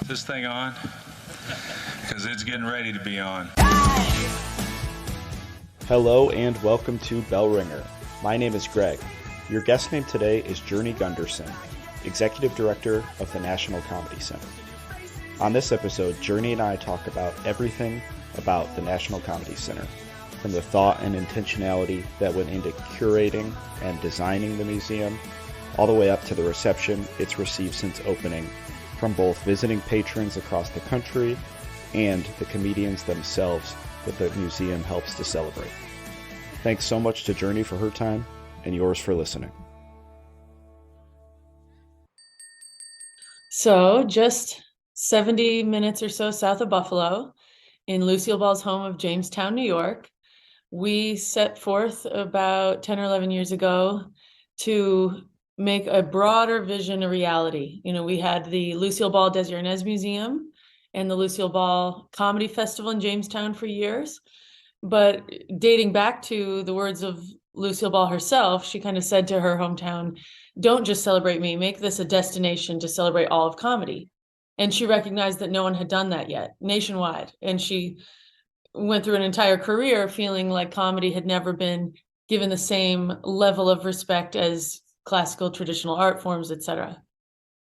this thing on? Because it's getting ready to be on. Hello and welcome to Bell Ringer. My name is Greg. Your guest name today is Journey Gunderson, Executive Director of the National Comedy Center. On this episode, Journey and I talk about everything about the National Comedy Center, from the thought and intentionality that went into curating and designing the museum, all the way up to the reception it's received since opening from both visiting patrons across the country and the comedians themselves that the museum helps to celebrate. Thanks so much to Journey for her time and yours for listening. So just 70 minutes or so south of Buffalo, in Lucille Ball's home of Jamestown, New York, we set forth about 10 or 11 years ago to make a broader vision a reality. You know, we had the Lucille Ball Desiernez Museum and the Lucille Ball Comedy Festival in Jamestown for years. But dating back to the words of Lucille Ball herself, she kind of said to her hometown, don't just celebrate me, make this a destination to celebrate all of comedy. And she recognized that no one had done that yet nationwide. And she went through an entire career feeling like comedy had never been given the same level of respect as classical traditional art forms, etc.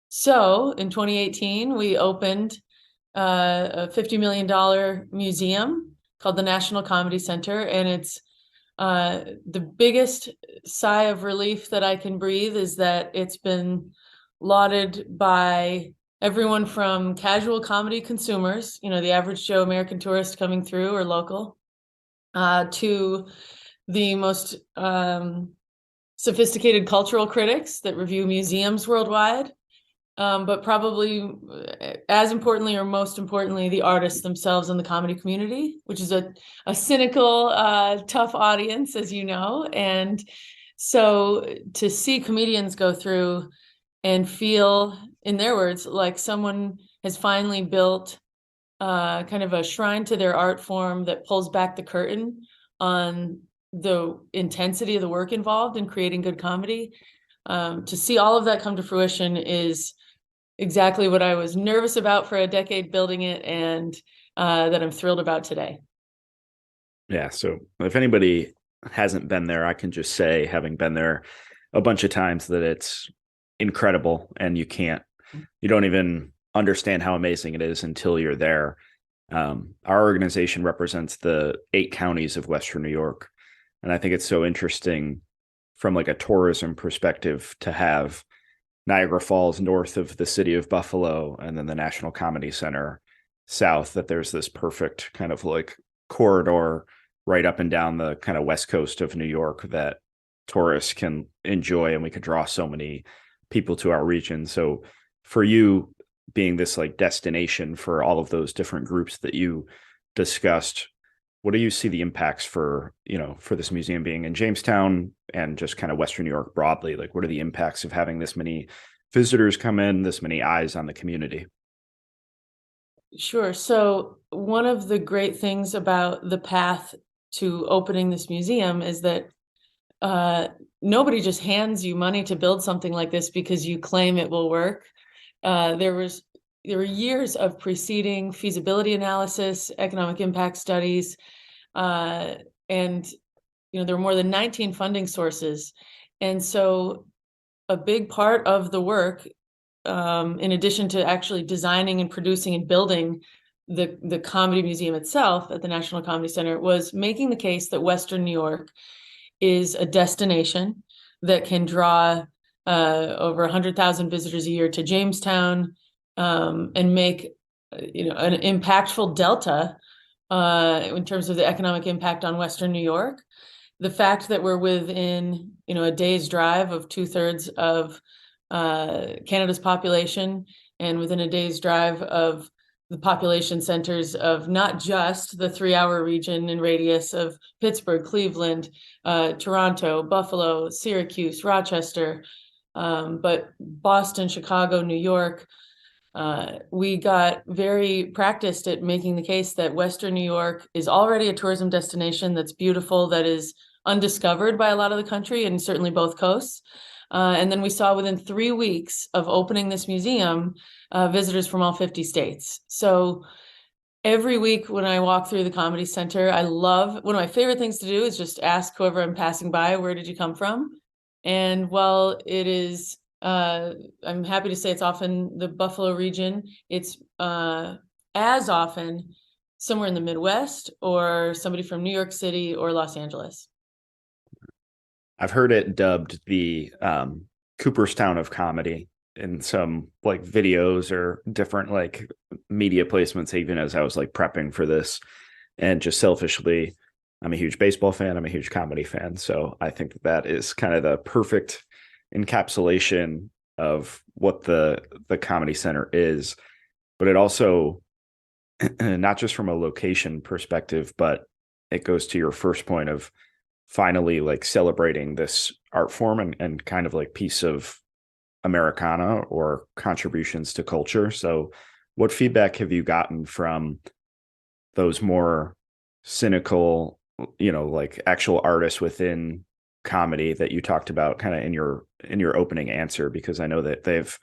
So in 2018, we opened a $50 million museum called the National Comedy Center. And it's the biggest sigh of relief that I can breathe is that it's been lauded by everyone from casual comedy consumers, you know, the average Joe American tourist coming through or local, to the most sophisticated cultural critics that review museums worldwide, but probably as importantly or most importantly, the artists themselves in the comedy community, which is a cynical, tough audience, as you know. And so to see comedians go through and feel, in their words, like someone has finally built kind of a shrine to their art form that pulls back the curtain on the intensity of the work involved in creating good comedy. To see all of that come to fruition is exactly what I was nervous about for a decade building it, and that I'm thrilled about today. Yeah, so if anybody hasn't been there, I can just say, having been there a bunch of times, that it's incredible, and you don't even understand how amazing it is until you're there. Our organization represents the 8 counties of Western New York. And I think it's so interesting from like a tourism perspective to have Niagara Falls north of the city of Buffalo and then the National Comedy Center south, that there's this perfect kind of like corridor right up and down the kind of west coast of New York that tourists can enjoy, and we could draw so many people to our region. So for you being this like destination for all of those different groups that you discussed, what do you see the impacts for this museum being in Jamestown and just kind of Western New York broadly? Like, what are the impacts of having this many visitors come in, this many eyes on the community? Sure. So one of the great things about the path to opening this museum is that nobody just hands you money to build something like this because you claim it will work. There were years of preceding feasibility analysis, economic impact studies, and there were more than 19 funding sources. And so a big part of the work, in addition to actually designing and producing and building the comedy museum itself at the National Comedy Center, was making the case that Western New York is a destination that can draw over 100,000 visitors a year to Jamestown, and make an impactful delta in terms of the economic impact on Western New York. The fact that we're within a day's drive of 2/3 of Canada's population, and within a day's drive of the population centers of not just the 3-hour region and radius of Pittsburgh, Cleveland, Toronto, Buffalo, Syracuse, Rochester, but Boston, Chicago, New York. We got very practiced at making the case that Western New York is already a tourism destination that's beautiful, that is undiscovered by a lot of the country, and certainly both coasts. And then we saw within 3 weeks of opening this museum, visitors from all 50 states. So every week when I walk through the Comedy Center, one of my favorite things to do is just ask whoever I'm passing by, where did you come from? And while it is, I'm happy to say it's often the Buffalo region, it's as often somewhere in the Midwest or somebody from New York City or Los Angeles. I've heard it dubbed the Cooperstown of comedy in some like videos or different like media placements, even as I was like prepping for this. And just selfishly, I'm a huge baseball fan. I'm a huge comedy fan. So I think that is kind of the perfect encapsulation of what the Comedy Center is. But it also, not just from a location perspective, but it goes to your first point of finally like celebrating this art form and kind of like piece of Americana or contributions to culture. So what feedback have you gotten from those more cynical, like actual artists within comedy that you talked about kind of in your opening answer? Because I know that they've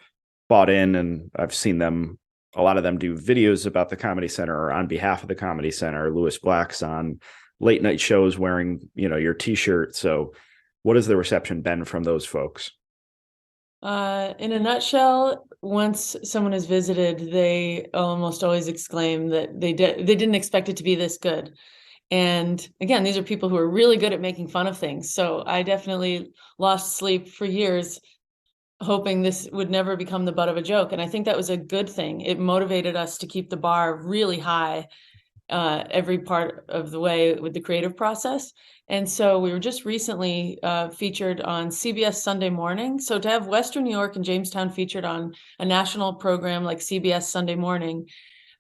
bought in, and I've seen them, a lot of them do videos about the Comedy Center or on behalf of the Comedy Center. Lewis Black's on late night shows wearing, your t-shirt. So what has the reception been from those folks? In a nutshell, once someone has visited, they almost always exclaim that they didn't expect it to be this good. And again, these are people who are really good at making fun of things. So I definitely lost sleep for years, hoping this would never become the butt of a joke. And I think that was a good thing. It motivated us to keep the bar really high every part of the way with the creative process. And so we were just recently featured on CBS Sunday Morning. So to have Western New York and Jamestown featured on a national program like CBS Sunday Morning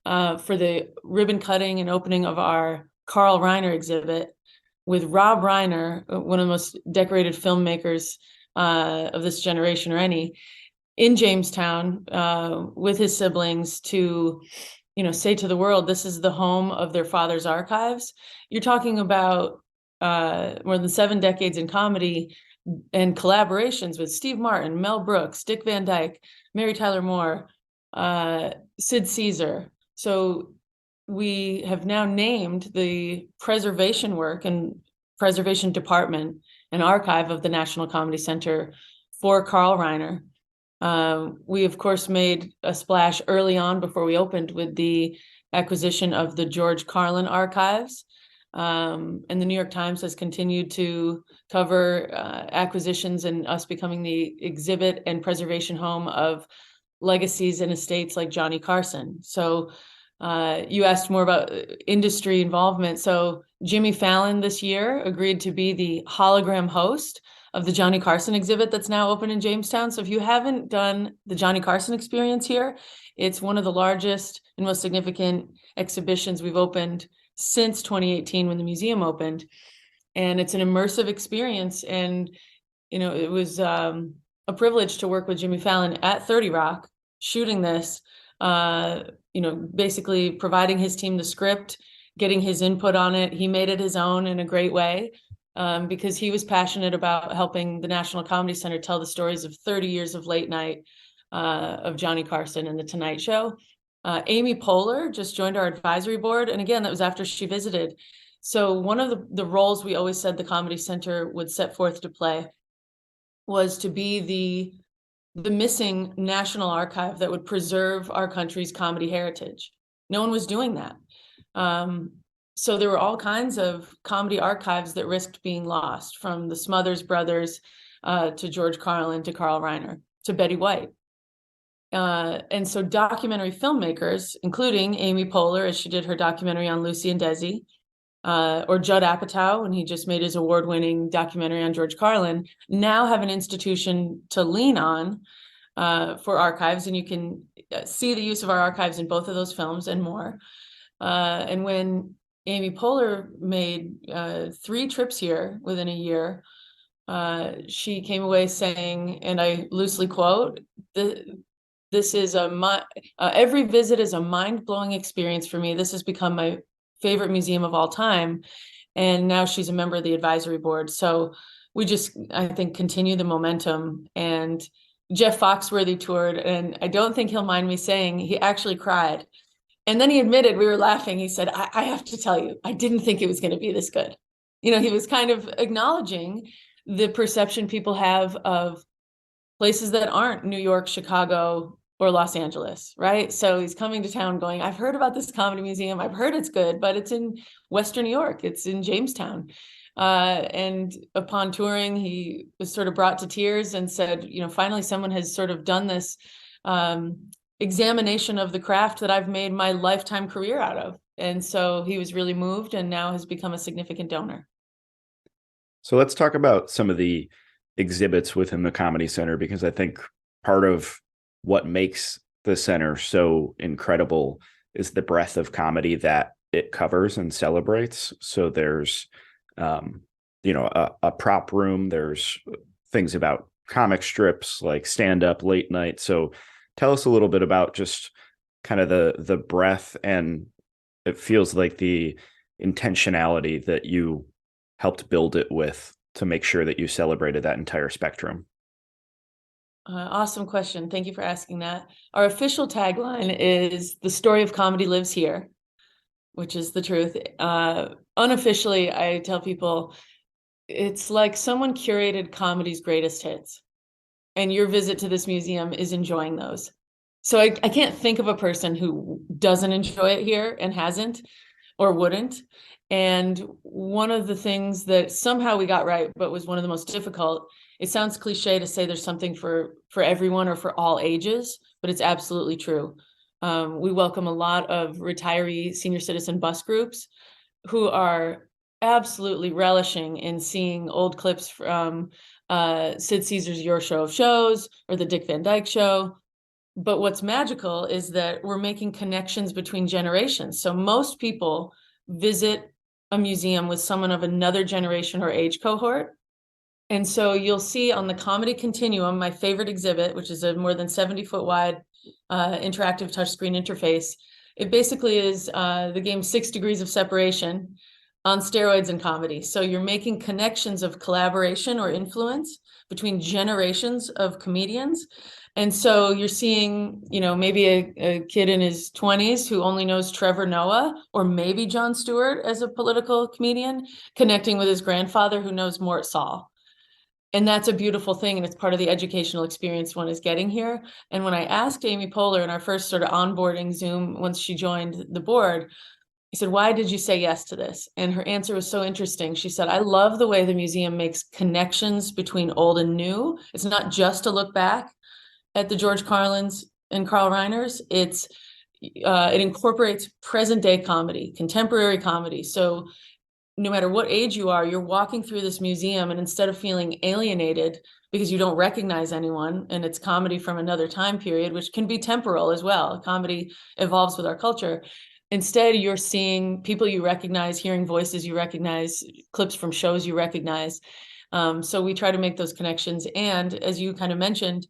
for the ribbon cutting and opening of our Carl Reiner exhibit with Rob Reiner, one of the most decorated filmmakers of this generation or any, in Jamestown with his siblings to say to the world, this is the home of their father's archives. You're talking about more than 7 decades in comedy and collaborations with Steve Martin, Mel Brooks, Dick Van Dyke, Mary Tyler Moore, Sid Caesar. So we have now named the preservation work and preservation department and archive of the National Comedy Center for Carl Reiner. We, of course, made a splash early on before we opened with the acquisition of the George Carlin archives. And the New York Times has continued to cover acquisitions and us becoming the exhibit and preservation home of legacies and estates like Johnny Carson. So you asked more about industry involvement. So Jimmy Fallon this year agreed to be the hologram host of the Johnny Carson exhibit that's now open in Jamestown. So if you haven't done the Johnny Carson experience here, it's one of the largest and most significant exhibitions we've opened since 2018 when the museum opened. And it's an immersive experience. And, it was a privilege to work with Jimmy Fallon at 30 Rock, shooting this, basically providing his team the script, getting his input on it. He made it his own in a great way. Because he was passionate about helping the National Comedy Center tell the stories of 30 years of late night of Johnny Carson and The Tonight Show. Amy Poehler just joined our advisory board. And again, that was after she visited. So one of the roles we always said the Comedy Center would set forth to play was to be the missing national archive that would preserve our country's comedy heritage. No one was doing that. So there were all kinds of comedy archives that risked being lost, from the Smothers Brothers to George Carlin to Carl Reiner to Betty White. And so documentary filmmakers, including Amy Poehler, as she did her documentary on Lucy and Desi, or Judd Apatow, when he just made his award-winning documentary on George Carlin, now have an institution to lean on for archives. And you can see the use of our archives in both of those films and more. And when Amy Poehler made 3 trips here within a year, she came away saying, and I loosely quote, this is every visit is a mind-blowing experience for me. This has become my favorite museum of all time. And now she's a member of the advisory board. So we just, I think, continue the momentum. And Jeff Foxworthy toured, and I don't think he'll mind me saying he actually cried. And then he admitted, we were laughing. He said, I have to tell you, I didn't think it was going to be this good. You know, he was kind of acknowledging the perception people have of places that aren't New York, Chicago, or Los Angeles, right? So he's coming to town going, I've heard about this comedy museum. I've heard it's good, but it's in Western New York. It's in Jamestown. And upon touring, he was sort of brought to tears and said, you know, finally someone has sort of done this examination of the craft that I've made my lifetime career out of. And so he was really moved and now has become a significant donor. So let's talk about some of the exhibits within the Comedy Center, because I think part of what makes the center so incredible is the breadth of comedy that it covers and celebrates. So there's, you know, a prop room. There's things about comic strips, like stand-up, late night. So tell us a little bit about just kind of the breadth, and it feels like the intentionality that you helped build it with to make sure that you celebrated that entire spectrum. Awesome question. Thank you for asking that. Our official tagline is "The story of comedy lives here," which is the truth. Unofficially, I tell people it's like someone curated comedy's greatest hits, and your visit to this museum is enjoying those. So I can't think of a person who doesn't enjoy it here and hasn't or wouldn't. And one of the things that somehow we got right, but was one of the most difficult, it sounds cliche to say there's something for everyone or for all ages, but it's absolutely true. We welcome a lot of retiree senior citizen bus groups who are absolutely relishing in seeing old clips from Sid Caesar's Your Show of Shows or the Dick Van Dyke Show. But what's magical is that we're making connections between generations. So most people visit a museum with someone of another generation or age cohort. And so you'll see on the Comedy Continuum, my favorite exhibit, which is a more than 70-foot wide interactive touchscreen interface. It basically is the game 6 Degrees of Separation on steroids in comedy. So you're making connections of collaboration or influence between generations of comedians. And so you're seeing, you know, maybe a kid in his 20s who only knows Trevor Noah, or maybe Jon Stewart as a political comedian, connecting with his grandfather who knows Mort Saul. And that's a beautiful thing. And it's part of the educational experience one is getting here. And when I asked Amy Poehler in our first sort of onboarding Zoom, once she joined the board, I said, why did you say yes to this? And her answer was so interesting. She said, I love the way the museum makes connections between old and new. It's not just to look back at the George Carlins and Carl Reiners. It incorporates present day comedy, contemporary comedy. So no matter what age you are, you're walking through this museum, and instead of feeling alienated because you don't recognize anyone, and it's comedy from another time period, which can be temporal as well. Comedy evolves with our culture. Instead, you're seeing people you recognize, hearing voices you recognize, clips from shows you recognize. So we try to make those connections. And as you kind of mentioned,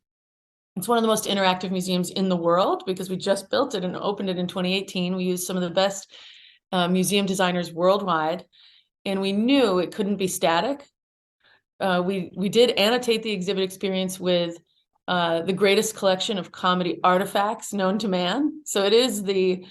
it's one of the most interactive museums in the world because we just built it and opened it in 2018. We used some of the best museum designers worldwide, and we knew it couldn't be static. We did annotate the exhibit experience with the greatest collection of comedy artifacts known to man. So it is the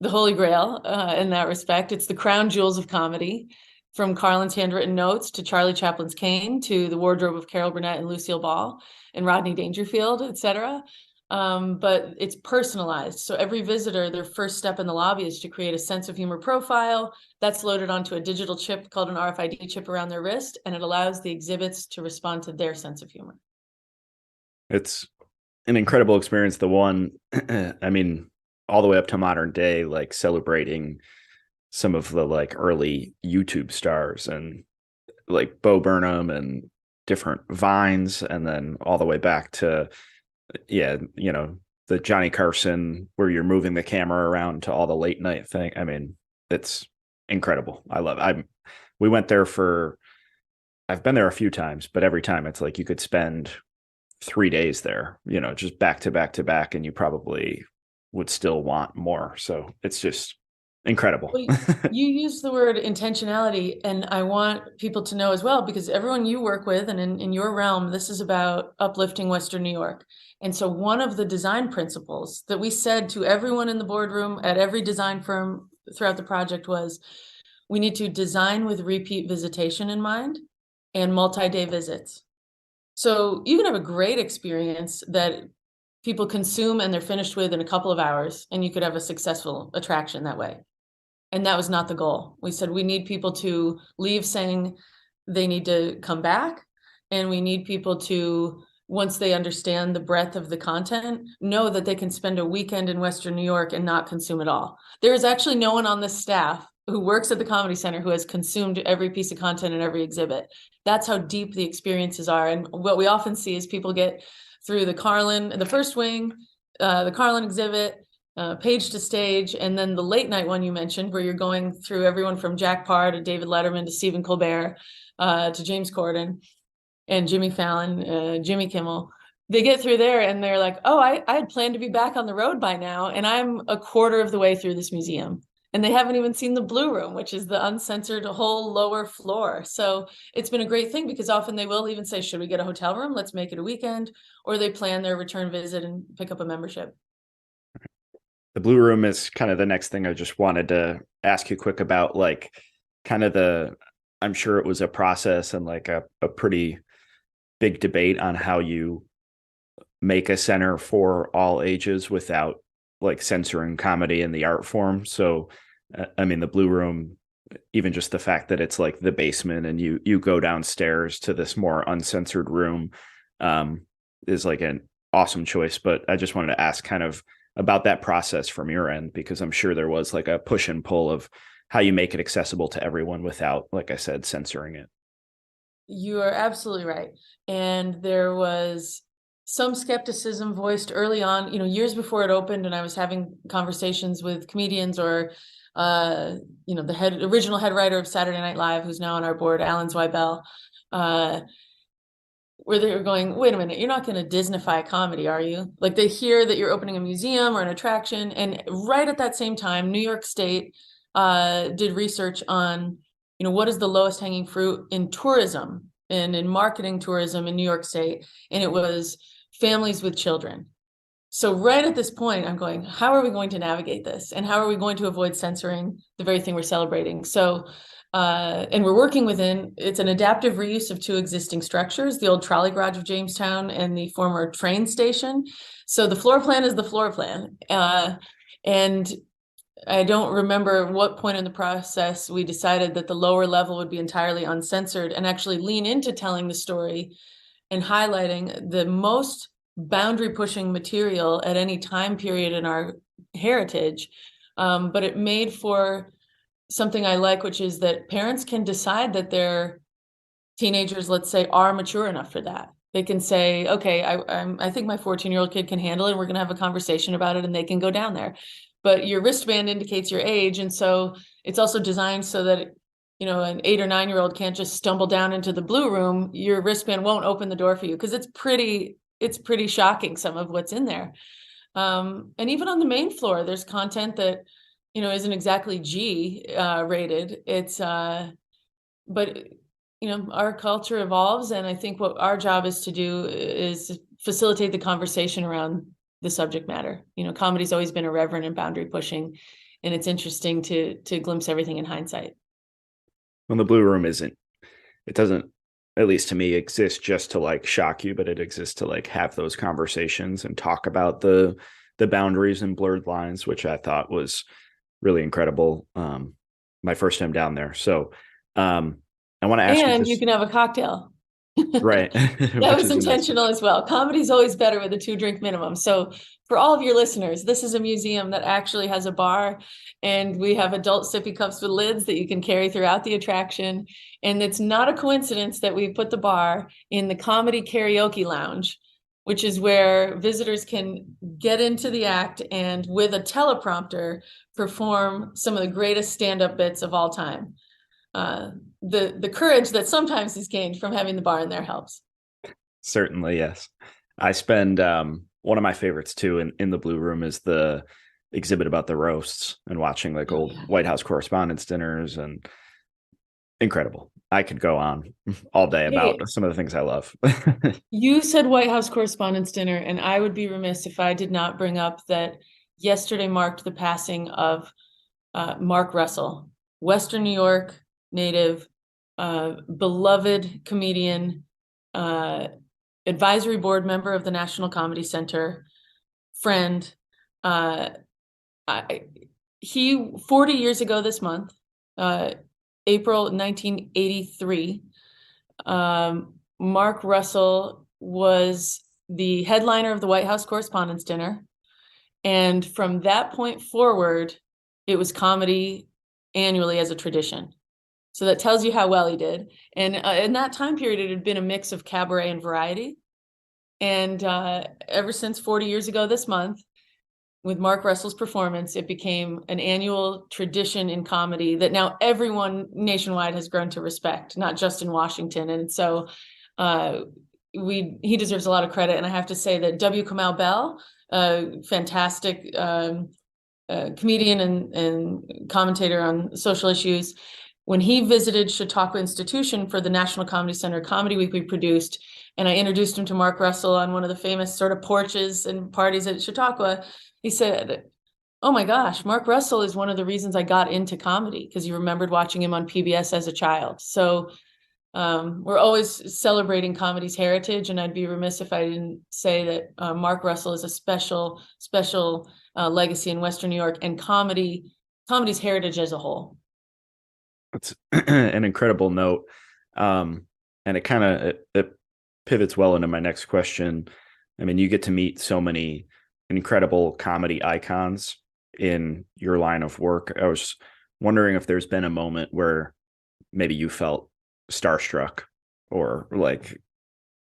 Holy Grail in that respect. It's the crown jewels of comedy, from Carlin's handwritten notes to Charlie Chaplin's cane to the wardrobe of Carol Burnett and Lucille Ball and Rodney Dangerfield, et cetera. But it's personalized. So every visitor, their first step in the lobby is to create a sense of humor profile that's loaded onto a digital chip called an RFID chip around their wrist, and it allows the exhibits to respond to their sense of humor. It's an incredible experience. The one, I mean, all the way up to modern day, like celebrating some of the like early YouTube stars and like Bo Burnham and different Vines, and then all the way back to, yeah, you know, the Johnny Carson where you're moving the camera around to all the late night thing. I mean, it's incredible. I love it. We went there I've been there a few times, but every time it's like you could spend 3 days there, you know, just back to back to back, and you probably would still want more. So it's just incredible. Well, you use the word intentionality, and I want people to know as well, because everyone you work with and in your realm, this is about uplifting Western New York. And so one of the design principles that we said to everyone in the boardroom at every design firm throughout the project was, we need to design with repeat visitation in mind and multi-day visits. So you can have a great experience that people consume and they're finished with in a couple of hours, and you could have a successful attraction that way. And that was not the goal. We said we need people to leave saying they need to come back, and we need people to, once they understand the breadth of the content, know that they can spend a weekend in Western New York and not consume it all. There is actually no one on this staff who works at the Comedy Center who has consumed every piece of content in every exhibit. That's how deep the experiences are. And what we often see is people get through the Carlin, the first wing, the Carlin exhibit, page to stage, and then the late night one you mentioned, where you're going through everyone from Jack Parr to David Letterman to Stephen Colbert to James Corden and Jimmy Fallon, Jimmy Kimmel. They get through there and they're like, oh, I had planned to be back on the road by now, and I'm a quarter of the way through this museum. And they haven't even seen the Blue Room, which is the uncensored whole lower floor. So it's been a great thing, because often they will even say, should we get a hotel room? Let's make it a weekend. Or they plan their return visit and pick up a membership. The Blue Room is kind of the next thing I just wanted to ask you quick about, like kind of I'm sure it was a process and like a pretty big debate on how you make a center for all ages without like censoring comedy in the art form. So, I mean, the Blue Room, even just the fact that it's like the basement and you go downstairs to this more uncensored room, is like an awesome choice. But I just wanted to ask kind of about that process from your end, because I'm sure there was like a push and pull of how you make it accessible to everyone without, like I said, censoring it. You are absolutely right. And there was some skepticism voiced early on, years before it opened, and I was having conversations with comedians or, the original head writer of Saturday Night Live, who's now on our board, Alan Zweibel, where they were going, wait a minute, you're not going to Disneyfy comedy, are you? Like, they hear that you're opening a museum or an attraction. And right at that same time, New York State did research on, what is the lowest hanging fruit in tourism and in marketing tourism in New York State? And it was families with children. So right at this point, I'm going, how are we going to navigate this? And how are we going to avoid censoring the very thing we're celebrating? So, and we're working within, it's an adaptive reuse of two existing structures, the old trolley garage of Jamestown and the former train station. So the floor plan is the floor plan. And I don't remember what point in the process we decided that the lower level would be entirely uncensored and actually lean into telling the story and highlighting the most boundary pushing material at any time period in our heritage. But it made for something I like, which is that parents can decide that their teenagers, let's say, are mature enough for that. They can say, okay, I think my 14-year-old kid can handle it, and we're going to have a conversation about it, and they can go down there. But your wristband indicates your age. And so it's also designed so that, an 8 or 9-year-old can't just stumble down into the Blue Room. Your wristband won't open the door for you, because it's pretty shocking, some of what's in there. And even on the main floor, there's content that, isn't exactly G rated. It's, but, our culture evolves. And I think what our job is to do is facilitate the conversation around the subject matter. Comedy's always been irreverent and boundary pushing, and it's interesting to glimpse everything in hindsight. When the Blue Room it doesn't, at least to me, exist just to like shock you, but it exists to like have those conversations and talk about the boundaries and blurred lines, which I thought was really incredible. My first time down there. So I want to ask and you can have a cocktail. Right. That was intentional as well. Comedy's always better with a 2-drink minimum. So for all of your listeners, this is a museum that actually has a bar, and we have adult sippy cups with lids that you can carry throughout the attraction. And it's not a coincidence that we put the bar in the comedy karaoke lounge, which is where visitors can get into the act and with a teleprompter perform some of the greatest stand-up bits of all time. The courage that sometimes is gained from having the bar in there helps. Certainly, yes. I spend one of my favorites too in the Blue Room is the exhibit about the roasts and watching like Oh, old yeah. White House Correspondents' dinners, and incredible. I could go on all day about Hey, some of the things I love. you said White House Correspondents' Dinner, and I would be remiss if I did not bring up that yesterday marked the passing of Mark Russell, Western New York native, beloved comedian, uh, advisory board member of the National Comedy Center, friend. Uh, I, he 40 years ago this month, uh, April 1983, Mark Russell was the headliner of the White House Correspondents' Dinner. And from that point forward, it was comedy annually as a tradition. So that tells you how well he did. And in that time period, it had been a mix of cabaret and variety. And ever since 40 years ago this month, with Mark Russell's performance, it became an annual tradition in comedy that now everyone nationwide has grown to respect, not just in Washington. And so he deserves a lot of credit. And I have to say that W. Kamau Bell, fantastic comedian and commentator on social issues, when he visited Chautauqua Institution for the National Comedy Center Comedy Week we produced, and I introduced him to Mark Russell on one of the famous sort of porches and parties at Chautauqua, he said, "Oh my gosh, Mark Russell is one of the reasons I got into comedy, because he remembered watching him on PBS as a child." So we're always celebrating comedy's heritage, and I'd be remiss if I didn't say that Mark Russell is a special legacy in Western New York and comedy's heritage as a whole. It's an incredible note. And it kind of it pivots well into my next question. I mean, you get to meet so many incredible comedy icons in your line of work. I was wondering if there's been a moment where maybe you felt starstruck or like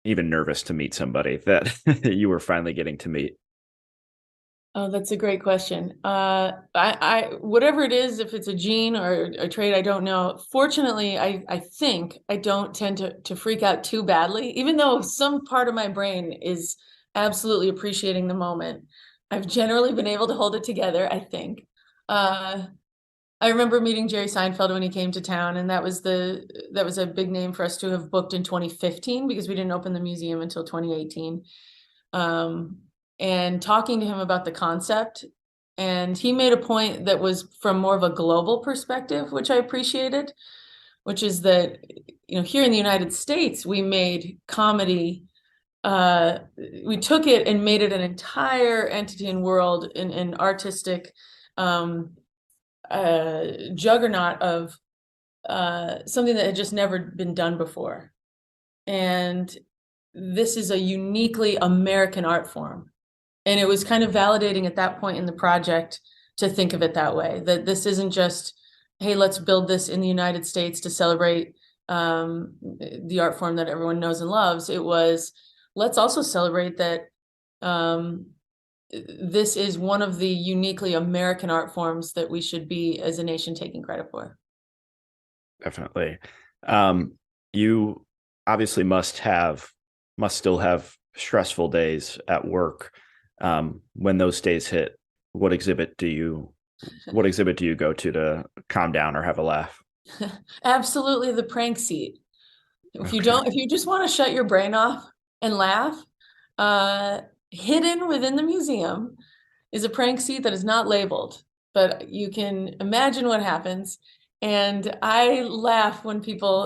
even nervous to meet somebody that you were finally getting to meet. Oh, that's a great question. I whatever it is, if it's a gene or a trait, I don't know. Fortunately, I think I don't tend to freak out too badly, even though some part of my brain is absolutely appreciating the moment. I've generally been able to hold it together, I think. Uh, I remember meeting Jerry Seinfeld when he came to town, and that was a big name for us to have booked in 2015 because we didn't open the museum until 2018. Um, and talking to him about the concept, and he made a point that was from more of a global perspective, which I appreciated, which is that, here in the United States, we made comedy, we took it and made it an entire entity and world in artistic juggernaut of something that had just never been done before. And this is a uniquely American art form. And it was kind of validating at that point in the project to think of it that way, that this isn't just, hey, let's build this in the United States to celebrate the art form that everyone knows and loves. It was, let's also celebrate that this is one of the uniquely American art forms that we should be, as a nation, taking credit for. Definitely. You obviously must still have stressful days at work. When those days hit, what exhibit do you go to calm down or have a laugh? Absolutely, the prank seat. Okay. If you just want to shut your brain off and laugh, hidden within the museum is a prank seat that is not labeled, but you can imagine what happens. And I laugh when people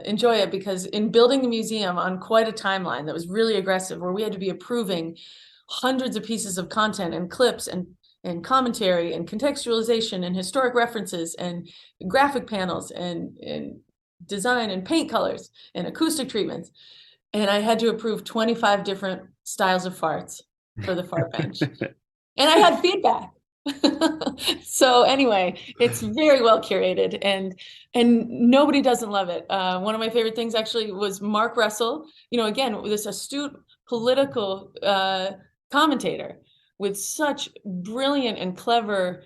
enjoy it, because in building the museum on quite a timeline that was really aggressive, where we had to be approving hundreds of pieces of content and clips and commentary and contextualization and historic references and graphic panels and design and paint colors and acoustic treatments. And I had to approve 25 different styles of farts for the fart bench. And I had feedback. So anyway, it's very well curated, and nobody doesn't love it. One of my favorite things actually was Mark Russell, again, this astute political commentator with such brilliant and clever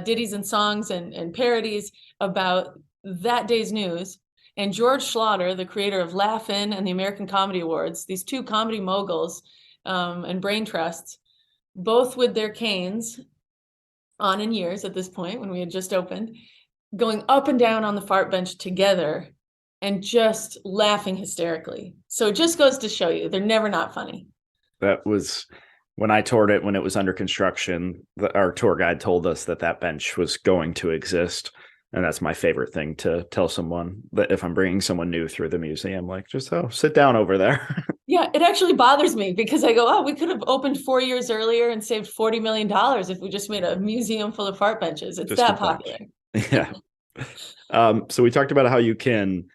ditties and songs and parodies about that day's news. And George Schlatter, the creator of Laugh-In and the American Comedy Awards, these two comedy moguls and brain trusts, both with their canes, on in years at this point when we had just opened, going up and down on the fart bench together and just laughing hysterically. So it just goes to show you, they're never not funny. That was when I toured it when it was under construction. Our tour guide told us that bench was going to exist. And that's my favorite thing to tell someone, that if I'm bringing someone new through the museum, like, just, sit down over there. Yeah, it actually bothers me because I go, oh, we could have opened 4 years earlier and saved $40 million if we just made a museum full of fart benches. It's just that popular. Yeah. So we talked about how you can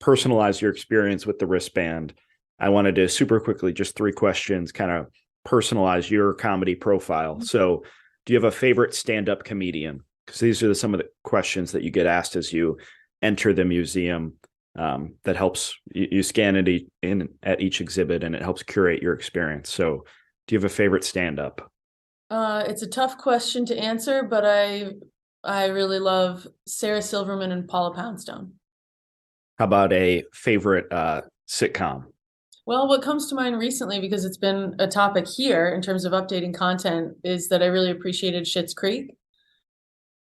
personalize your experience with the wristband. I wanted to super quickly, just 3 questions, kind of personalize your comedy profile. So do you have a favorite stand-up comedian? Because these are some of the questions that you get asked as you enter the museum. That helps you scan it in at each exhibit, and it helps curate your experience. So do you have a favorite stand-up? It's a tough question to answer, but I really love Sarah Silverman and Paula Poundstone. How about a favorite sitcom? Well, what comes to mind recently, because it's been a topic here in terms of updating content, is that I really appreciated Schitt's Creek.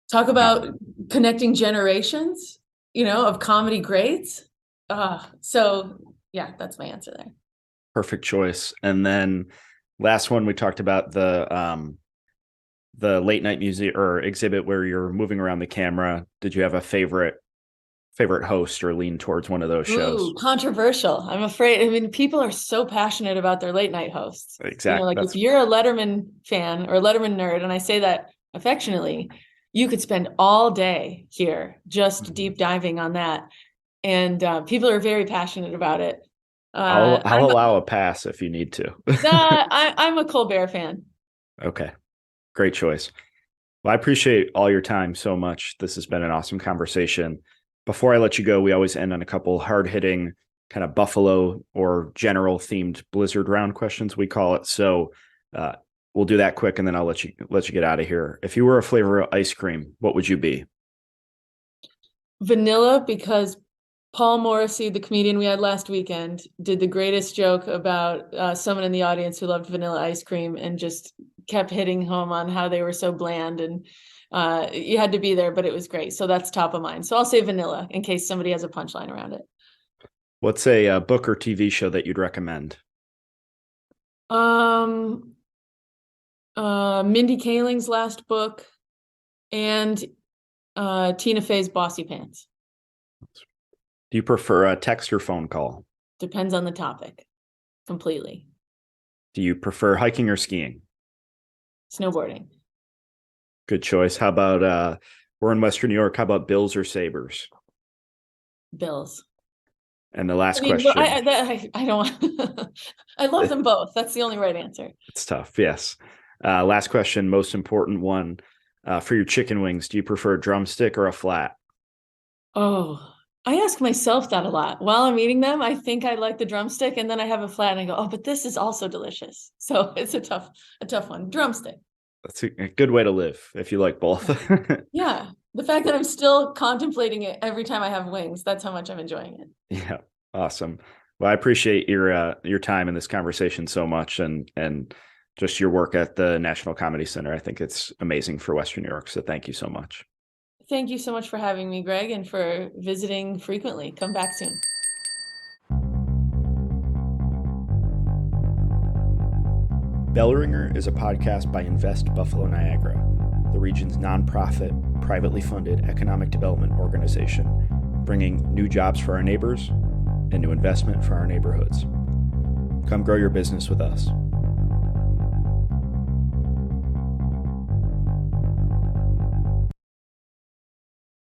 Talk about connecting generations, of comedy greats. So yeah, that's my answer there. Perfect choice. And then last one, we talked about the late night museum or exhibit where you're moving around the camera. Did you have a favorite host or lean towards one of those shows? Ooh, controversial. I'm afraid. I mean, people are so passionate about their late night hosts. Exactly. If you're a Letterman fan or a Letterman nerd, and I say that affectionately, you could spend all day here just deep diving on that. And people are very passionate about it. I'll allow a pass if you need to. I'm a Colbert fan. Okay. Great choice. Well, I appreciate all your time so much. This has been an awesome conversation. Before I let you go, we always end on a couple hard-hitting kind of Buffalo or general themed Blizzard round questions, we call it. So we'll do that quick, and then I'll let you get out of here. If you were a flavor of ice cream, what would you be? Vanilla, because Paul Morrissey, the comedian we had last weekend, did the greatest joke about someone in the audience who loved vanilla ice cream and just kept hitting home on how they were so bland, and you had to be there, but it was great. So that's top of mind. So I'll say vanilla in case somebody has a punchline around it. What's a book or TV show that you'd recommend? Mindy Kaling's last book and Tina Fey's Bossy Pants. Do you prefer a text or phone call? Depends on the topic. Completely. Do you prefer hiking or skiing? Snowboarding. Good choice. How about we're in Western New York. How about Bills or Sabres? Bills. And the last question. I don't. I love them both. That's the only right answer. It's tough. Yes. Last question. Most important one. For your chicken wings, do you prefer a drumstick or a flat? Oh, I ask myself that a lot. While I'm eating them, I think I like the drumstick, and then I have a flat and I go, oh, but this is also delicious. So it's a tough one. Drumstick. That's a good way to live if you like both. Yeah. The fact that I'm still contemplating it every time I have wings, that's how much I'm enjoying it. Yeah. Awesome. Well, I appreciate your time in this conversation so much, and just your work at the National Comedy Center. I think it's amazing for Western New York. So thank you so much. Thank you so much for having me, Greg, and for visiting frequently. Come back soon. Bellringer is a podcast by Invest Buffalo Niagara, the region's nonprofit, privately funded economic development organization, bringing new jobs for our neighbors and new investment for our neighborhoods. Come grow your business with us.